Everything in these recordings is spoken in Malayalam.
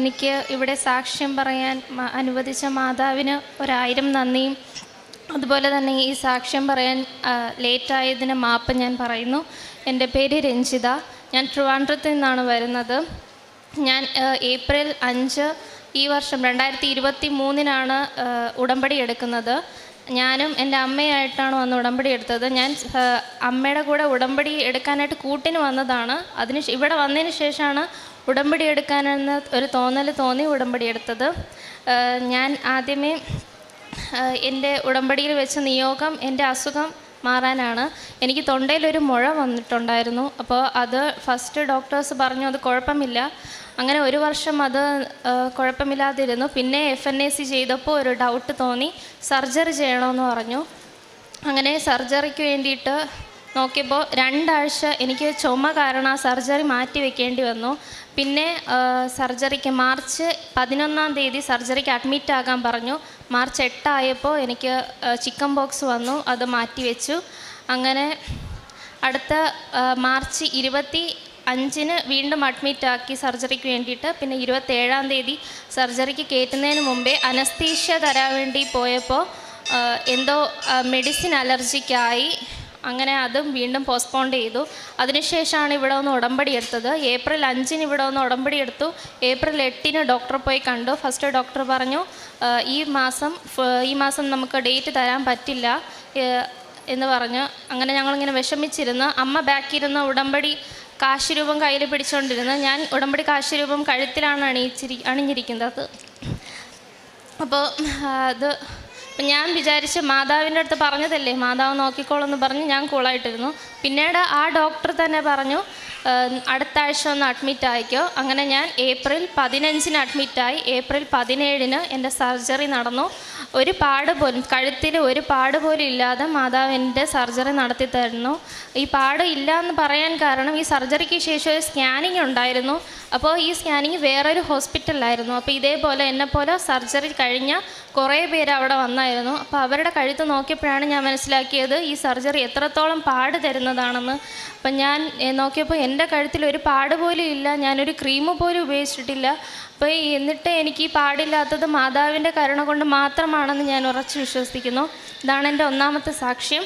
എനിക്ക് ഇവിടെ സാക്ഷ്യം പറയാൻ അനുവദിച്ച മാതാവിന് 1000 നന്ദിയും, അതുപോലെ തന്നെ ഈ സാക്ഷ്യം പറയാൻ ലേറ്റായതിന് മാപ്പ് ഞാൻ പറയുന്നു. എൻ്റെ പേര് രഞ്ജിത. ഞാൻ ട്രിവാൻഡ്രത്ത് നിന്നാണ് വരുന്നത്. ഞാൻ ഏപ്രിൽ 5 ഈ വർഷം 2023 ഉടമ്പടി എടുക്കുന്നത്. ഞാനും എൻ്റെ അമ്മയായിട്ടാണ് വന്ന് ഉടമ്പടി എടുത്തത്. ഞാൻ അമ്മയുടെ കൂടെ ഉടമ്പടി എടുക്കാനായിട്ട് കൂട്ടിന് വന്നതാണ്. ഇവിടെ വന്നതിന് ശേഷമാണ് ഉടമ്പടി എടുക്കാനെന്ന് ഒരു തോന്നി ഉടമ്പടി എടുത്തത്. ഞാൻ ആദ്യമേ എൻ്റെ ഉടമ്പടിയിൽ വെച്ച നിയോഗം എൻ്റെ അസുഖം മാറാനാണ്. എനിക്ക് തൊണ്ടയിലൊരു മുഴ വന്നിട്ടുണ്ടായിരുന്നു. അപ്പോൾ അത് ഫസ്റ്റ് ഡോക്ടേഴ്സ് പറഞ്ഞു അത് കുഴപ്പമില്ല. അങ്ങനെ 1 വർഷം അത് കുഴപ്പമില്ലാതിരുന്നു. പിന്നെ FNAC ചെയ്തപ്പോൾ ഒരു ഡൗട്ട് തോന്നി, സർജറി ചെയ്യണമെന്ന് പറഞ്ഞു. അങ്ങനെ സർജറിക്ക് വേണ്ടിയിട്ട് നോക്കിയപ്പോൾ 2 ആഴ്ച എനിക്ക് ചുമ കാരണം ആ സർജറി മാറ്റി വെക്കേണ്ടി വന്നു. പിന്നെ സർജറിക്ക് മാർച്ച് 11 സർജറിക്ക് അഡ്മിറ്റ് ആകാൻ പറഞ്ഞു. മാർച്ച് 8 ആയപ്പോൾ എനിക്ക് ചിക്കൻ ബോക്സ് വന്നു, അത് മാറ്റി വെച്ചു. അങ്ങനെ അടുത്ത മാർച്ച് 25 വീണ്ടും അഡ്മിറ്റാക്കി സർജറിക്ക് വേണ്ടിയിട്ട്. പിന്നെ 27 സർജറിക്ക് കയറ്റുന്നതിന് മുമ്പേ അനസ്തീഷ്യ തരാൻ വേണ്ടി പോയപ്പോൾ എന്തോ മെഡിസിൻ അലർജിക്കായി. അങ്ങനെ അതും വീണ്ടും പോസ്റ്റ്പോൺ ചെയ്തു. അതിനുശേഷമാണ് ഇവിടെ ഒന്ന് ഉടമ്പടി എടുത്തത്. ഏപ്രിൽ 5 ഇവിടെ ഒന്ന് ഉടമ്പടി എടുത്തു. ഏപ്രിൽ 8 ഡോക്ടറെ പോയി കണ്ടു. ഫസ്റ്റ് ഡോക്ടർ പറഞ്ഞു ഈ മാസം നമുക്ക് ഡേറ്റ് തരാൻ പറ്റില്ല എന്ന് പറഞ്ഞു. അങ്ങനെ ഞങ്ങളിങ്ങനെ വിഷമിച്ചിരുന്നു. അമ്മ ബാക്കിയിരുന്ന ഉടമ്പടി കാശുരൂപം കയ്യിൽ പിടിച്ചുകൊണ്ടിരുന്നു. ഞാൻ ഉടമ്പടി കാശുരൂപം കഴുത്തിലാണ് അണിഞ്ഞിരിക്കുന്നത്. അപ്പോൾ ഞാൻ വിചാരിച്ച് മാതാവിൻ്റെ അടുത്ത് പറഞ്ഞതല്ലേ, മാതാവ് നോക്കിക്കോളെന്ന് പറഞ്ഞ് ഞാൻ കൂളായിട്ടിരുന്നു. പിന്നീട് ആ ഡോക്ടർ തന്നെ പറഞ്ഞു അടുത്ത ആഴ്ച ഒന്ന് അഡ്മിറ്റ് ആയിക്കോ. അങ്ങനെ ഞാൻ ഏപ്രിൽ 15 അഡ്മിറ്റായി. ഏപ്രിൽ 17 എൻ്റെ സർജറി നടന്നു. കഴുത്തിൽ ഒരു പാട് പോലും ഇല്ലാതെ മാതാവ് എൻ്റെ സർജറി നടത്തി തരുന്നു. ഈ പാട് ഇല്ല എന്ന് പറയാൻ കാരണം ഈ സർജറിക്ക് ശേഷം ഒരു സ്കാനിങ് ഉണ്ടായിരുന്നു. അപ്പോൾ ഈ സ്കാനിങ് വേറൊരു ഹോസ്പിറ്റലിലായിരുന്നു. അപ്പോൾ ഇതേപോലെ എന്നെപ്പോലെ സർജറി കഴിഞ്ഞ കുറേ പേര് അവിടെ വന്നായിരുന്നു. അപ്പോൾ അവരുടെ കഴുത്ത് നോക്കിയപ്പോഴാണ് ഞാൻ മനസ്സിലാക്കിയത് ഈ സർജറി എത്രത്തോളം പാട് തരുന്നതാണെന്ന്. അപ്പം ഞാൻ നോക്കിയപ്പോൾ എൻ്റെ കഴുത്തിൽ ഒരു പാട് പോലും ഇല്ല, ഞാനൊരു ക്രീം പോലും ഉപയോഗിച്ചിട്ടില്ല. അപ്പോൾ എന്നിട്ട് എനിക്ക് ഈ പാടില്ലാത്തത് മാതാവിൻ്റെ കരുണ കൊണ്ട് മാത്രമാണെന്ന് ഞാൻ ഉറച്ചു വിശ്വസിക്കുന്നു. ഇതാണ് എൻ്റെ ഒന്നാമത്തെ സാക്ഷ്യം.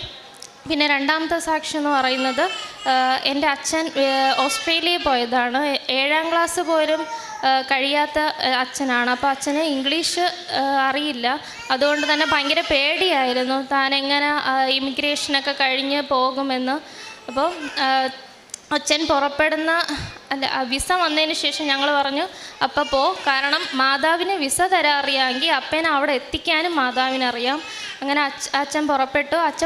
പിന്നെ രണ്ടാമത്തെ സാക്ഷ്യം എന്ന് പറയുന്നത് എൻ്റെ അച്ഛൻ ഓസ്ട്രേലിയയിൽ പോയതാണ്. 7ാം ക്ലാസ് പോലും കഴിയാത്ത അച്ഛനാണ്. അപ്പോൾ അച്ഛന് ഇംഗ്ലീഷ് അറിയില്ല. അതുകൊണ്ട് തന്നെ ഭയങ്കര പേടിയായിരുന്നു താൻ എങ്ങനെ ഇമിഗ്രേഷനൊക്കെ കഴിഞ്ഞ് പോകുമെന്ന്. അപ്പോൾ അച്ഛൻ വിസ വന്നതിന് ശേഷം ഞങ്ങൾ പറഞ്ഞു കാരണം മാതാവിന് വിസ തരാൻ അറിയാമെങ്കിൽ അപ്പനെ അവിടെ എത്തിക്കാനും മാതാവിനറിയാം. അങ്ങനെ അച്ഛൻ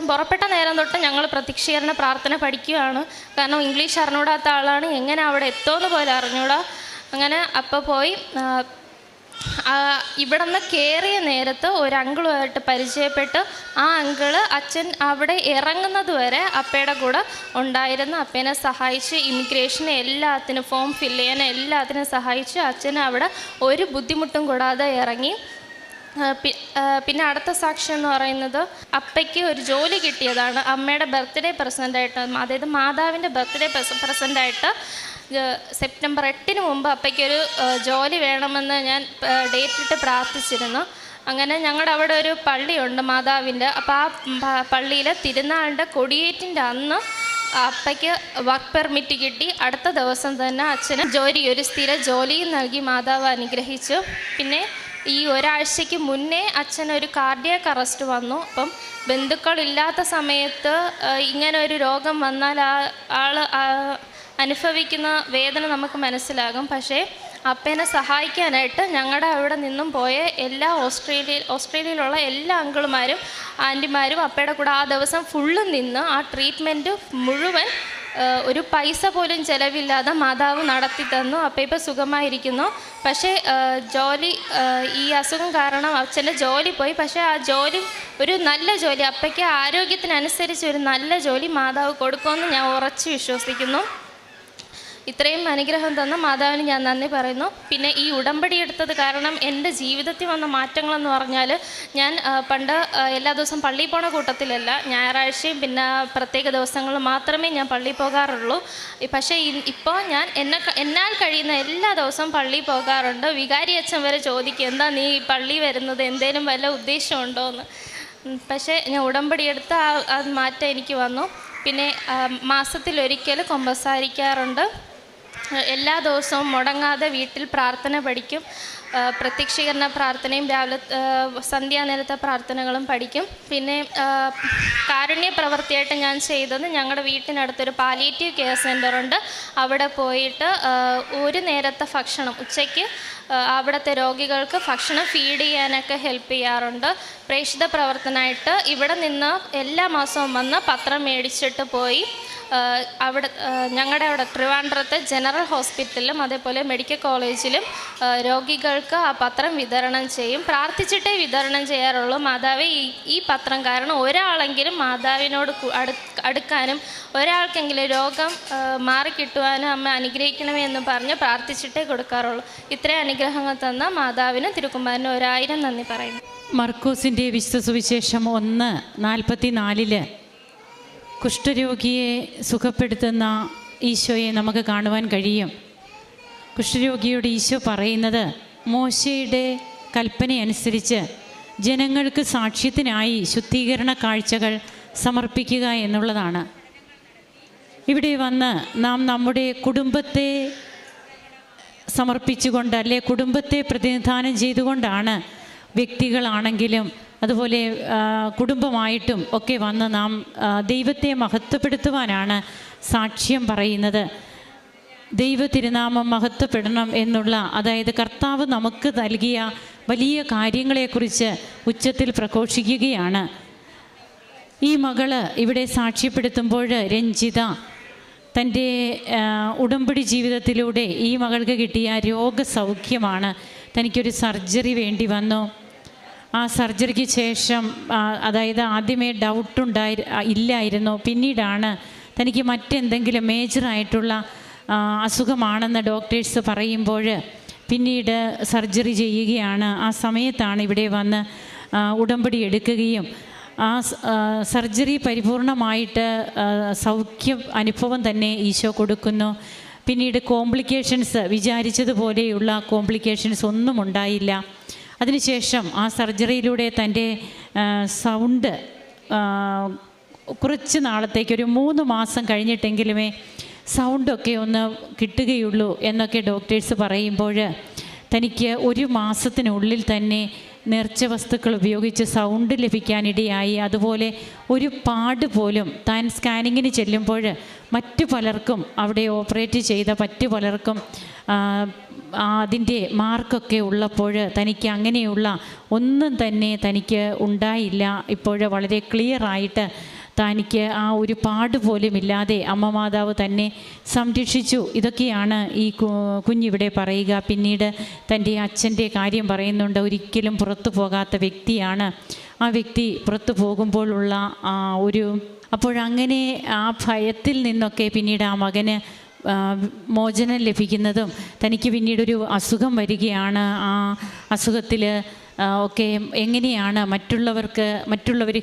പുറപ്പെട്ട നേരം തൊട്ട് ഞങ്ങൾ പ്രത്യക്ഷീകരണ പ്രാർത്ഥന പഠിക്കുകയാണ്. കാരണം ഇംഗ്ലീഷ് അറിഞ്ഞൂടാത്ത ആളാണ്, എങ്ങനെ അവിടെ എത്തുമെന്ന് പോലെ അറിഞ്ഞൂടാ. അങ്ങനെ പോയി ഇവിടെ നിന്ന് കയറിയ നേരത്ത് ഒരു അങ്കിളുമായിട്ട് പരിചയപ്പെട്ട് ആ അങ്കിള് അച്ഛൻ അവിടെ ഇറങ്ങുന്നത് വരെ അപ്പയുടെ കൂടെ ഉണ്ടായിരുന്നു. അപ്പേനെ സഹായിച്ച് ഇമിഗ്രേഷന് എല്ലാത്തിനും ഫോം ഫില്ല് ചെയ്യാൻ എല്ലാത്തിനും സഹായിച്ച് അച്ഛന് അവിടെ ഒരു ബുദ്ധിമുട്ടും കൂടാതെ ഇറങ്ങി. പിന്നെ അടുത്ത സാക്ഷ്യം എന്ന് പറയുന്നത് അപ്പയ്ക്ക് ഒരു ജോലി കിട്ടിയതാണ്. അമ്മയുടെ ബർത്ത്ഡേ പ്രസൻ്റായിട്ട്, അതായത് മാതാവിൻ്റെ ബർത്ത്ഡേ പ്രസൻ്റായിട്ട് സെപ്റ്റംബർ 8 മുമ്പ് അപ്പയ്ക്കൊരു ജോലി വേണമെന്ന് ഞാൻ ഡേറ്റിട്ട് പ്രാർത്ഥിച്ചിരുന്നു. അങ്ങനെ ഞങ്ങളുടെ അവിടെ ഒരു പള്ളിയുണ്ട് മാതാവിൻ്റെ. അപ്പോൾ ആ പള്ളിയിൽ തിരുനാളിൻ്റെ കൊടിയേറ്റിൻ്റെ അന്ന് അപ്പയ്ക്ക് വർക്ക് പെർമിറ്റ് കിട്ടി. അടുത്ത ദിവസം തന്നെ അച്ഛന് ഒരു സ്ഥിര ജോലിയും നൽകി മാതാവ് അനുഗ്രഹിച്ചു. പിന്നെ ഈ ഒരാഴ്ചയ്ക്ക് മുന്നേ അച്ഛനൊരു കാർഡിയാക് അറസ്റ്റ് വന്നു. അപ്പം ബന്ധുക്കളില്ലാത്ത സമയത്ത് ഇങ്ങനെ ഒരു രോഗം വന്നാൽ ആൾ അനുഭവിക്കുന്ന വേദന നമുക്ക് മനസ്സിലാകും. പക്ഷേ അപ്പേനെ സഹായിക്കാനായിട്ട് ഞങ്ങളുടെ അവിടെ നിന്നും പോയ എല്ലാ ഓസ്ട്രേലിയയിലുള്ള എല്ലാ അങ്കിളുമാരും ആൻറ്റിമാരും അപ്പയുടെ കൂടെ ആ ദിവസം ഫുള്ളും നിന്ന് ആ ട്രീറ്റ്മെൻറ്റ് മുഴുവൻ ഒരു പൈസ പോലും ചിലവില്ലാതെ മാതാവ് നടത്തി തന്നു. അപ്പം ഇപ്പോൾ സുഖമായിരിക്കുന്നു. പക്ഷേ ഈ അസുഖം കാരണം അച്ഛൻ്റെ ജോലി പോയി. പക്ഷേ ആ ജോലി ഒരു നല്ല ജോലി, അപ്പയ്ക്ക് ആരോഗ്യത്തിനനുസരിച്ച് ഒരു നല്ല ജോലി മാതാവ് കൊടുക്കുമെന്ന് ഞാൻ ഉറച്ചു വിശ്വസിക്കുന്നു. ഇത്രയും അനുഗ്രഹം തന്ന മാതാവിന് ഞാൻ നന്ദി പറയുന്നു. പിന്നെ ഈ ഉടമ്പടി എടുത്തത് കാരണം എൻ്റെ ജീവിതത്തിൽ വന്ന മാറ്റങ്ങളെന്ന് പറഞ്ഞാൽ, ഞാൻ പണ്ട് എല്ലാ ദിവസവും പള്ളിയിൽ പോണ കൂട്ടത്തിലല്ല, ഞായറാഴ്ചയും പിന്നെ പ്രത്യേക ദിവസങ്ങളിൽ മാത്രമേ ഞാൻ പള്ളിയിൽ പോകാറുള്ളൂ. പക്ഷേ ഇപ്പോൾ ഞാൻ എന്നാൽ കഴിയുന്ന എല്ലാ ദിവസവും പള്ളിയിൽ പോകാറുണ്ട്. വികാരി അച്ഛൻ വരെ ചോദിക്കും, എന്താ നീ പള്ളി വരുന്നത്, എന്തേലും വല്ല ഉദ്ദേശമുണ്ടോ എന്ന്. പക്ഷേ ഞാൻ ഉടമ്പടി എടുത്ത ആ മാറ്റം എനിക്ക് വന്നു. പിന്നെ മാസത്തിലൊരിക്കൽ കുമ്പസാരിക്കാറുണ്ട്. എല്ലാ ദിവസവും മുടങ്ങാതെ വീട്ടിൽ പ്രാർത്ഥന പഠിക്കും. പ്രത്യക്ഷീകരണ പ്രാർത്ഥനയും രാവിലെ സന്ധ്യാനേരത്തെ പ്രാർത്ഥനകളും പഠിക്കും. പിന്നെ കാരുണ്യ പ്രവൃത്തിയായിട്ട് ഞാൻ ചെയ്തത്, ഞങ്ങളുടെ വീട്ടിനടുത്തൊരു പാലിയേറ്റീവ് കെയർ സെൻ്ററുണ്ട്. അവിടെ പോയിട്ട് ഒരു നേരത്തെ ഭക്ഷണം ഉച്ചയ്ക്ക് അവിടുത്തെ രോഗികൾക്ക് ഭക്ഷണം ഫീഡ് ചെയ്യാനൊക്കെ ഹെൽപ്പ് ചെയ്യാറുണ്ട്. പ്രേക്ഷിത പ്രവർത്തനമായിട്ട് ഇവിടെ നിന്ന് എല്ലാ മാസവും വന്ന് പത്രം മേടിച്ചിട്ട് പോയി ഞങ്ങളുടെ അവിടെ ട്രിവാൻഡ്രത്തെ ജനറൽ ഹോസ്പിറ്റലിലും അതേപോലെ മെഡിക്കൽ കോളേജിലും രോഗികൾക്ക് ആ പത്രം വിതരണം ചെയ്യും. പ്രാർത്ഥിച്ചിട്ടേ വിതരണം ചെയ്യാറുള്ളൂ. മാതാവേ, ഈ പത്രം കാരണം ഒരാളെങ്കിലും മാതാവിനോട് അടുക്കാനും ഒരാൾക്കെങ്കിലും രോഗം മാറിക്കിട്ടുവാനും അമ്മ അനുഗ്രഹിക്കണമേ എന്ന് പറഞ്ഞ് പ്രാർത്ഥിച്ചിട്ടേ കൊടുക്കാറുള്ളൂ. ഇത്രയും അനുഗ്രഹങ്ങൾ തന്ന മാതാവിന് തിരുക്കുമാരന് 1000 നന്ദി പറയുന്നു. മർക്കോസിൻ്റെ വിശുദ്ധ സുവിശേഷം 1:44 കുഷ്ഠരോഗിയെ സുഖപ്പെടുത്തുന്ന ഈശോയെ നമുക്ക് കാണുവാൻ കഴിയും. കുഷ്ഠരോഗിയോട് ഈശോ പറയുന്നത്, മോശയുടെ കൽപ്പനയനുസരിച്ച് ജനങ്ങൾക്ക് സാക്ഷ്യത്തിനായി ശുദ്ധീകരണ കാഴ്ചകൾ സമർപ്പിക്കുക എന്നുള്ളതാണ്. ഇവിടെ വന്ന് നാം നമ്മുടെ കുടുംബത്തെ സമർപ്പിച്ചുകൊണ്ട്, അല്ലെ കുടുംബത്തെ പ്രതിനിധാനം ചെയ്തുകൊണ്ടാണ് വ്യക്തികളാണെങ്കിലും അതുപോലെ കുടുംബമായിട്ടും ഒക്കെ വന്ന് നാം ദൈവത്തെ മഹത്വപ്പെടുത്തുവാനാണ് സാക്ഷ്യം പറയുന്നത്. ദൈവ തിരുനാമം മഹത്വപ്പെടണം എന്നുള്ള, അതായത് കർത്താവ് നമുക്ക് നൽകിയ വലിയ കാര്യങ്ങളെക്കുറിച്ച് ഉച്ചത്തിൽ പ്രഘോഷിക്കുകയാണ്. ഈ മകള് ഇവിടെ സാക്ഷ്യപ്പെടുത്തുമ്പോൾ രഞ്ജിത തൻ്റെ ഉടമ്പടി ജീവിതത്തിലൂടെ ഈ മകൾക്ക് കിട്ടിയ രോഗസൗഖ്യമാണ്. തനിക്കൊരു സർജറി വേണ്ടി വന്നു. ആ സർജറിക്ക് ശേഷം, അതായത് ആദ്യമേ ഇല്ലായിരുന്നു. പിന്നീടാണ് തനിക്ക് മറ്റെന്തെങ്കിലും മേജറായിട്ടുള്ള അസുഖമാണെന്ന് ഡോക്ടേഴ്സ് പറയുമ്പോൾ പിന്നീട് സർജറി ചെയ്യുകയാണ്. ആ സമയത്താണ് ഇവിടെ വന്ന് ഉടമ്പടി എടുക്കുകയും ആ സർജറി പരിപൂർണമായിട്ട് സൗഖ്യ അനുഭവം തന്നെ ഈശോ കൊടുക്കുന്നു. പിന്നീട് കോംപ്ലിക്കേഷൻസ്, വിചാരിച്ചതുപോലെയുള്ള കോംപ്ലിക്കേഷൻസ് ഒന്നും ഉണ്ടായില്ല. അതിനുശേഷം ആ സർജറിയിലൂടെ തൻ്റെ സൗണ്ട് കുറച്ച് നാളത്തേക്ക്, ഒരു 3 മാസം കഴിഞ്ഞിട്ടെങ്കിലുമേ സൗണ്ടൊക്കെ ഒന്ന് കിട്ടുകയുള്ളൂ എന്നൊക്കെ ഡോക്ടേഴ്സ് പറയുമ്പോൾ തനിക്ക് 1 മാസത്തിനുള്ളിൽ തന്നെ നേർച്ച വസ്തുക്കൾ ഉപയോഗിച്ച് സൗണ്ട് ലഭിക്കാനിടയായി. അതുപോലെ ഒരു പാട് പോലും താൻ സ്കാനിങ്ങിന് ചെല്ലുമ്പോൾ മറ്റു പലർക്കും, അവിടെ ഓപ്പറേറ്റ് ചെയ്ത മറ്റു പലർക്കും അതിൻ്റെ മാർക്കൊക്കെ ഉള്ളപ്പോൾ തനിക്ക് അങ്ങനെയുള്ള ഒന്നും തന്നെ തനിക്ക് ഉണ്ടായില്ല. ഇപ്പോൾ വളരെ ക്ലിയറായിട്ട് തനിക്ക് ആ ഒരു പാട് പോലും ഇല്ലാതെ അമ്മ മാതാവ് തന്നെ സംരക്ഷിച്ചു. ഇതൊക്കെയാണ് ഈ കുഞ്ഞിവിടെ പറയുക. പിന്നീട് തൻ്റെ അച്ഛൻ്റെ കാര്യം പറയുന്നുണ്ട്. ഒരിക്കലും പുറത്തു പോകാത്ത വ്യക്തിയാണ്. ആ വ്യക്തി പുറത്തു പോകുമ്പോഴുള്ള അപ്പോഴങ്ങനെ ആ ഭയത്തിൽ നിന്നൊക്കെ പിന്നീട് ആ മകന് മോചനം ലഭിക്കുന്നതും, തനിക്ക് പിന്നീടൊരു അസുഖം വരികയാണ്. ആ അസുഖത്തിൽ ഒക്കെ എങ്ങനെയാണ് മറ്റുള്ളവർ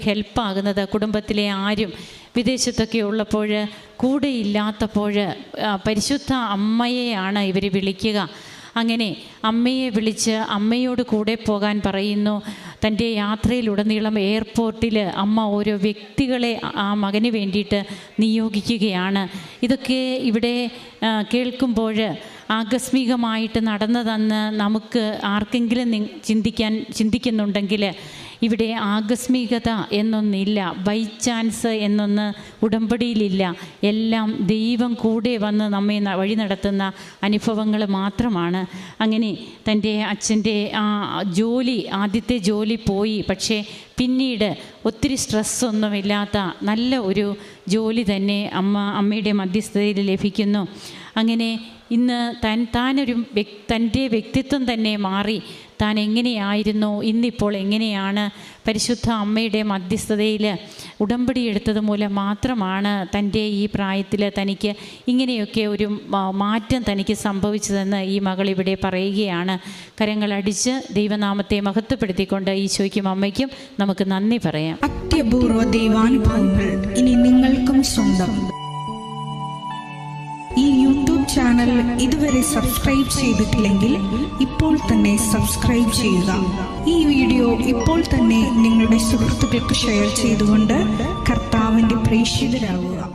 ഹെൽപ്പാകുന്നത്. കുടുംബത്തിലെ ആരും വിദേശത്തൊക്കെ ഉള്ളപ്പോൾ, കൂടെ ഇല്ലാത്തപ്പോൾ പരിശുദ്ധ അമ്മയെയാണ് ഇവർ വിളിക്കുക. അങ്ങനെ അമ്മയെ വിളിച്ച് അമ്മയോട് കൂടെ പോകാൻ പറയുന്നു. തൻ്റെ യാത്രയിലുടനീളം എയർപോർട്ടിൽ അമ്മ ഓരോ വ്യക്തികളെ ആ മകന് വേണ്ടിയിട്ട് നിയോഗിക്കുകയാണ്. ഇതൊക്കെ ഇവിടെ കേൾക്കുമ്പോൾ ആകസ്മികമായിട്ട് നടന്നതെന്ന് നമുക്ക് ആർക്കെങ്കിലും ചിന്തിക്കുന്നുണ്ടെങ്കിൽ, ഇവിടെ ആകസ്മികത എന്നൊന്നില്ല, ബൈ ചാൻസ് എന്നൊന്ന് ഉടമ്പടിയിലില്ല. എല്ലാം ദൈവം കൂടെ വന്ന് നമ്മെ വഴി നടത്തുന്ന അനുഭവങ്ങൾ മാത്രമാണ്. അങ്ങനെ തൻ്റെ അച്ഛൻ്റെ ആദ്യത്തെ ജോലി പോയി. പക്ഷേ പിന്നീട് ഒത്തിരി സ്ട്രെസ്സൊന്നുമില്ലാത്ത നല്ല ഒരു ജോലി തന്നെ അമ്മയുടെ മധ്യസ്ഥതയിൽ ലഭിക്കുന്നു. അങ്ങനെ ഇന്ന് തൻ്റെ വ്യക്തിത്വം തന്നെ മാറി. താൻ എങ്ങനെയായിരുന്നു, ഇന്നിപ്പോൾ എങ്ങനെയാണ്. പരിശുദ്ധ അമ്മയുടെ മധ്യസ്ഥതയിൽ ഉടമ്പടി എടുത്തത് മൂലം മാത്രമാണ് തൻ്റെ ഈ പ്രായത്തിൽ തനിക്ക് ഇങ്ങനെയൊക്കെ ഒരു മാറ്റം തനിക്ക് സംഭവിച്ചതെന്ന് ഈ മകൾ ഇവിടെ പറയുകയാണ്. കരങ്ങളടിച്ച് ദൈവനാമത്തെ മഹത്വപ്പെടുത്തിക്കൊണ്ട് ഈശോയ്ക്കും അമ്മയ്ക്കും നമുക്ക് നന്ദി പറയാം. അത്യപൂർവ ദൈവാനുഭവങ്ങൾ ഇനി നിങ്ങൾക്കും സ്വന്തം. ഈ യൂട്യൂബ് ചാനൽ ഇതുവരെ സബ്സ്ക്രൈബ് ചെയ്തിട്ടില്ലെങ്കിൽ ഇപ്പോൾ തന്നെ സബ്സ്ക്രൈബ് ചെയ്യുക. ഈ വീഡിയോ ഇപ്പോൾ തന്നെ നിങ്ങളുടെ സുഹൃത്തുക്കൾക്ക് ഷെയർ ചെയ്തുകൊണ്ട് കർത്താവിൻ്റെ പ്രേക്ഷിതരാകുക.